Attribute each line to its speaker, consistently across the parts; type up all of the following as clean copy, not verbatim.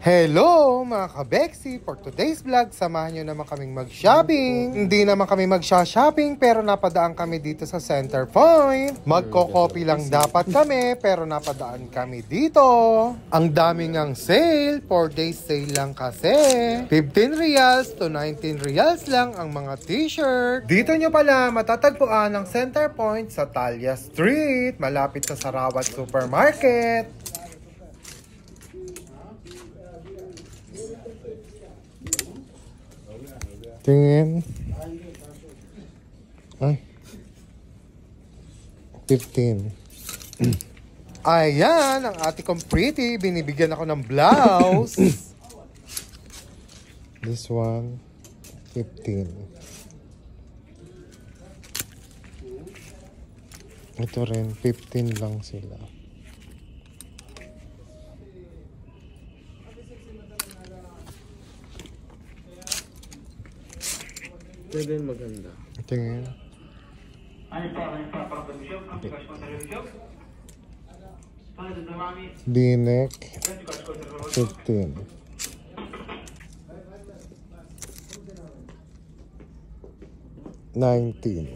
Speaker 1: Hello mga kabeksi! For today's vlog, samahan nyo naman kaming mag-shopping. Hindi naman kami mag-shopping pero napadaan kami dito sa Center Point. Magko-copy lang dapat kami pero napadaan kami dito. Ang daming ang sale, 4 days sale lang kasi. 15 reals to 19 reals lang ang mga t-shirt. Dito nyo pala matatagpuan ang Center Point sa Talia Street, malapit sa Sarawat Supermarket. Tingin. Ay. 15. Ayan, ang ate kong pretty. Binibigyan ako ng blouse. This one, 15. Ito rin, 15 lang sila.
Speaker 2: Ito din maganda.
Speaker 1: Tingin. D-neck, 15. $19.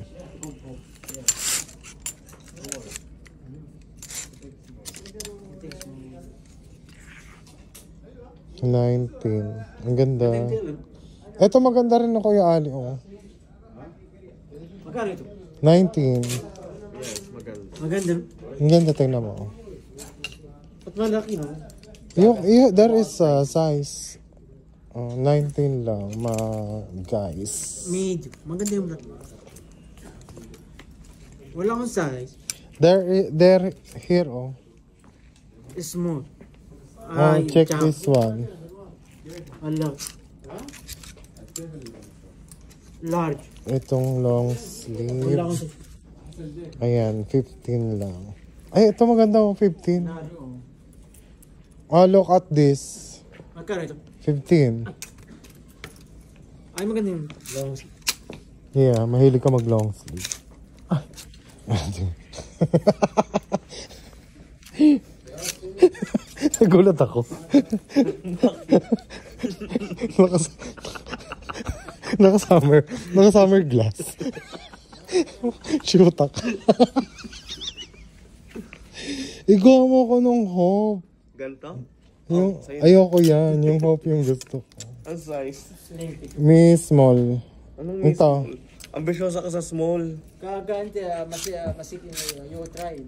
Speaker 1: Ang ganda. Ito maganda rin ako yung Ali. Oh.
Speaker 2: Magkano ito?
Speaker 1: 19.
Speaker 2: Yes, maganda. Maganda.
Speaker 1: Ang ganda, tingnan mo.
Speaker 2: Ba't malaki, no?
Speaker 1: There is a size. 19 lang, guys.
Speaker 2: Medyo. Maganda yung black. Wala akong size.
Speaker 1: There, here, oh.
Speaker 2: Small.
Speaker 1: Check this one.
Speaker 2: Wala. Large.
Speaker 1: Itong long sleeve. Ayan, 15 lang. Ay, ito maganda oh, 15. Oh, look at this.
Speaker 2: Magkano ito?
Speaker 1: 15.
Speaker 2: Ay, maganda yung long sleeve.
Speaker 1: Yeah, mahilig ka mag long sleeve. Ay. Nagulat ako. Naka-summer glass. Chutak. Igawa mo ko nung hope.
Speaker 2: Ganto?
Speaker 1: Ayoko yan. Yung hope yung gusto ko.
Speaker 2: Ang size?
Speaker 1: May small.
Speaker 2: Anong may
Speaker 1: ito?
Speaker 2: small? Ambisyosa ka sa small.
Speaker 3: Kagante, masikin na you try.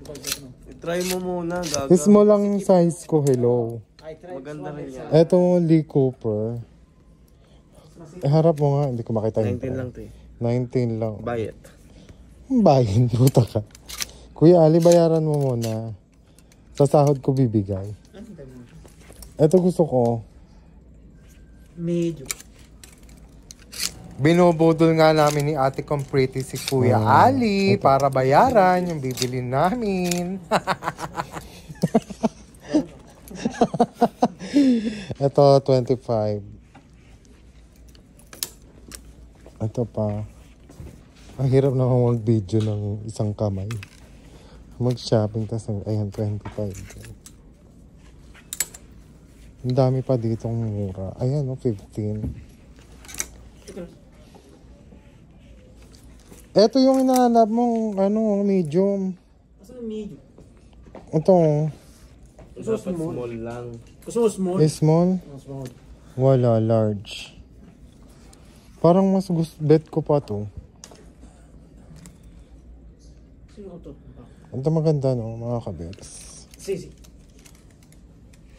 Speaker 2: I-try mo muna, gaga.
Speaker 1: Small lang yung size ko, hello.
Speaker 2: Maganda rin yan.
Speaker 1: Eto, Lee Cooper. Harap mo nga, hindi ko makita yung
Speaker 2: 19 lang, te.
Speaker 1: 19 lang.
Speaker 2: Bayet.
Speaker 1: Bayin, puta ka. Kuya Ali, bayaran mo muna. Sa sahod ko bibigay. Eto gusto ko.
Speaker 3: Medyo.
Speaker 1: Binubudol nga namin ni ate kong pretty si Kuya Ali para bayaran yung bibilin namin. Ito, 25. Ito pa. Ang hirap naman mag-video ng isang kamay. Mag-shopping, tas ayan, 25. Ang dami pa ditong mura. Ayan, 15. Ito yung hinahanap mong, medium.
Speaker 3: Asan yung medium?
Speaker 1: Ito.
Speaker 2: Dapat small lang.
Speaker 3: Gusto mo small?
Speaker 1: Small?
Speaker 3: Small.
Speaker 1: Wala, large. Parang mas bet ko pa to.
Speaker 3: Sino ito?
Speaker 1: Ito maganda, no, mga kabets.
Speaker 3: Sisi.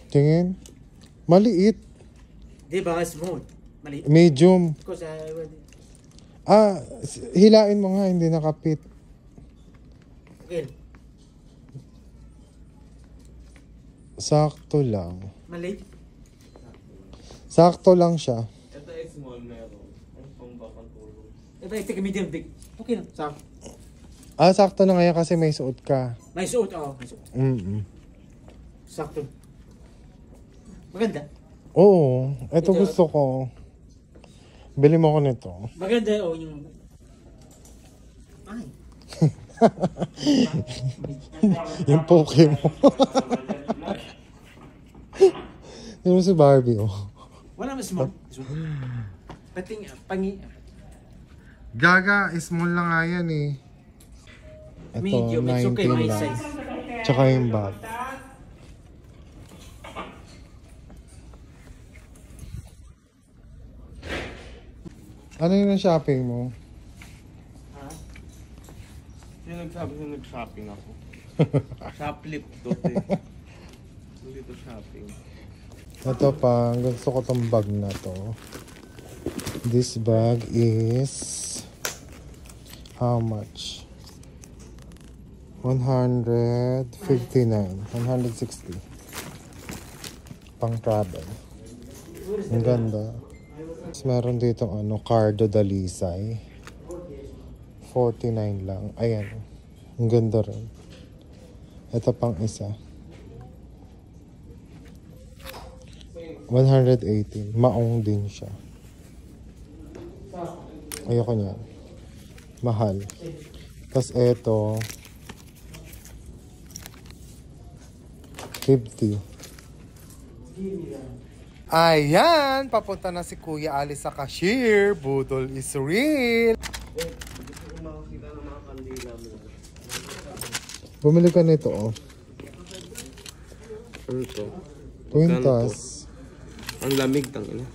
Speaker 1: Tingin. Maliit.
Speaker 3: Di ba small? Mali.
Speaker 1: Medium.
Speaker 3: Because
Speaker 1: Hilain mo nga, hindi nakapit.
Speaker 3: okay.
Speaker 1: Sakto lang.
Speaker 3: Mali.
Speaker 1: Sakto lang siya.
Speaker 2: Ito ay small meron. Ang pambakang tulog.
Speaker 3: Ito yung medium big. Okay na.
Speaker 1: Sakto na ngayon kasi may suot ka.
Speaker 3: May suot, may suot. Sakto. Maganda.
Speaker 1: Oo, ito gusto ko. Bili mo ko nito.
Speaker 3: Maganda, yung... Ay.
Speaker 1: Yung Pokemon. Yung si Barbie, oh.
Speaker 3: Wala mas small. Pating, pangi.
Speaker 1: Gaga, small lang nga yan eh. Ito,
Speaker 3: Medium, it's okay,
Speaker 1: 19
Speaker 3: my
Speaker 1: lang.
Speaker 3: size.
Speaker 1: Tsaka yung bag. Ano yung shopping mo?
Speaker 2: Yung nagsabi na nag-shopping ako. Shoplift to eh. Hindi to shopping.
Speaker 1: Ito pa, gusto ko tong bag na to. This bag is how much? 159, 160. Pang travel. Ang ganda. Tapos meron dito ano, Cardo Dalisay. 49 lang. Ayan. Ang ganda rin. Ito pang isa. 118. Maong din siya. Ayoko niyan. Mahal. Tapos ito 50. Ayan, papunta na si Kuya Ali sa cashier. Budol is real.
Speaker 2: Gusto ko makakita ng mga kandila mo.
Speaker 1: Bumili ka nito, oh.
Speaker 2: Ano to?
Speaker 1: Quintas.
Speaker 2: Ang lamig tang ina.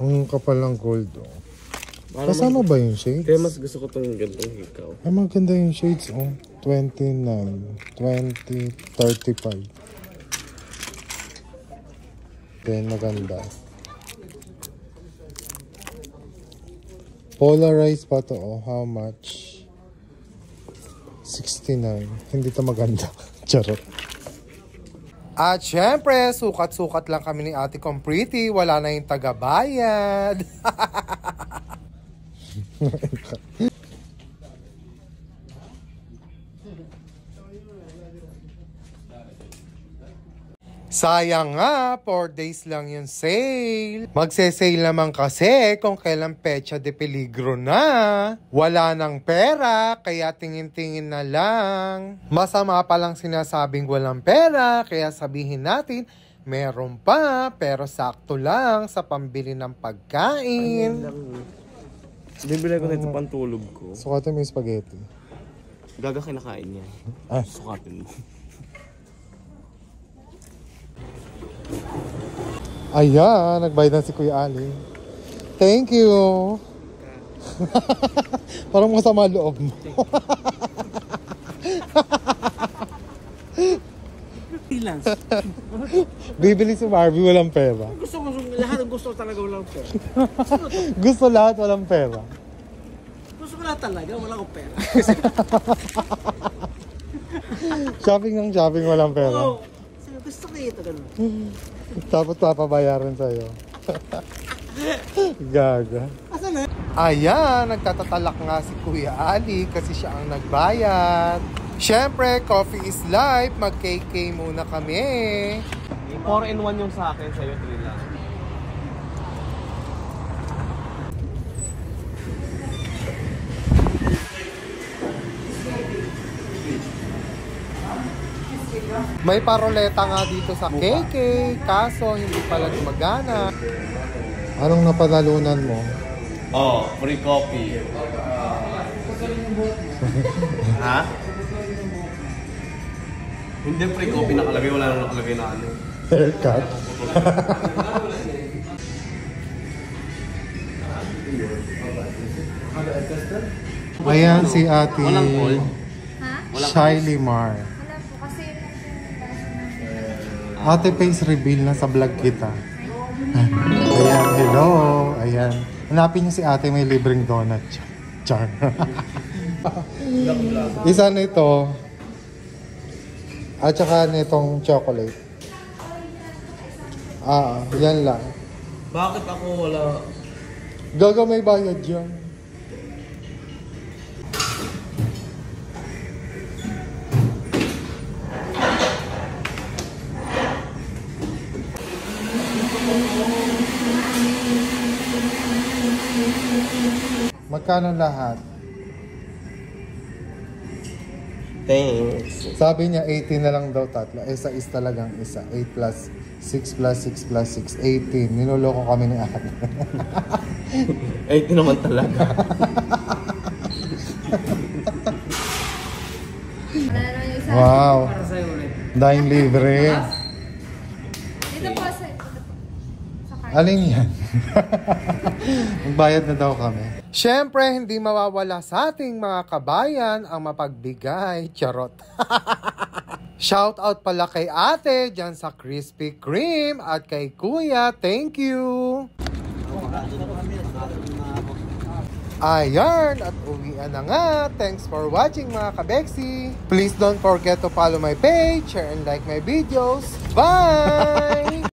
Speaker 1: Ang kapal ng gold, oh.
Speaker 2: Para
Speaker 1: Kasama ba yung shades?
Speaker 2: Kaya mas gusto ko tong gantong hikaw.
Speaker 1: Ay, maganda yung shades, oh. 29, 20, 35. Then, maganda. Polarized pa to, oh. How much? 69. Hindi to maganda. Charot. At syempre, sukat-sukat lang kami ni Ate Kong Pretty. Wala na yung tagabayad. Sayang nga, 4 days lang yung sale. Magse-sale naman kasi kung kailan pecha de peligro na. Wala nang pera, kaya tingin-tingin na lang. Masama pa lang sinasabing walang pera, kaya sabihin natin, meron pa, pero sakto lang sa pambili ng pagkain.
Speaker 2: Bibili ko nito pantulog ko.
Speaker 1: Sukatin mo yung spaghetti.
Speaker 2: Gaga kinakain yan.
Speaker 1: Ah.
Speaker 2: Sukatin mo.
Speaker 1: Ayan, nagbayad na si Kuya Ali. Thank you. Parang masama loob mo.
Speaker 3: Freelance.
Speaker 1: Bibili si Barbie, walang pera.
Speaker 3: Gusto ko, lahat ng gusto ko talaga walang pera.
Speaker 1: Gusto lahat, walang pera.
Speaker 3: Gusto ko lahat talaga, wala akong pera.
Speaker 1: Shopping ng shopping, walang pera.
Speaker 3: Oo. Gusto ko ito, ganun.
Speaker 1: Tapos papabayaran sa'yo. Gaga.
Speaker 3: Asan na?
Speaker 1: Ayan, nagtatatalak nga si Kuya Ali kasi siya ang nagbayad. Siyempre, coffee is life. Mag-KK muna kami.
Speaker 2: 4-in-1 yung sa akin, sa'yo 3 lang.
Speaker 1: May paroleta nga dito sa KK, kaso hindi pala gumagana. Anong napanalunan mo?
Speaker 2: Oh, free coffee. Ha? Hindi free coffee nakalagay, wala nang nakalagay na ano.
Speaker 1: Haircut. Ayan si Ate
Speaker 2: Walang call.
Speaker 1: Shyly Mar.
Speaker 4: Wala po kasi
Speaker 1: Ate face reveal na sa vlog kita. Ayan, hello. Ayan. Hanapin niyo si ate, may libreng donut. Char. Isa nito. At saka nitong chocolate. Yan lang.
Speaker 2: Bakit ako wala?
Speaker 1: Gaga may bayad yan. Magkano lahat?
Speaker 2: Thanks.
Speaker 1: Sabi niya 80 na lang daw tatlo. Isa is talagang isa. 8 plus 6 plus 6 plus 6, 18. Niloloko kami ni ate.
Speaker 2: Eh, ito naman talaga.
Speaker 1: Wow.
Speaker 3: Para sa'yo ulit.
Speaker 1: Dahil libre.
Speaker 4: Dito po sa ito po. Sa card.
Speaker 1: Alin yan? Magbayad na daw kami. Siyempre, hindi mawawala sa ating mga kabayan ang mapagbigay. Charot. Shout out pala kay ate dyan sa Krispy Kreme at kay kuya. Thank you. Ayan, at uwian na nga. Thanks for watching mga kabeksi. Please don't forget to follow my page, share and like my videos. Bye!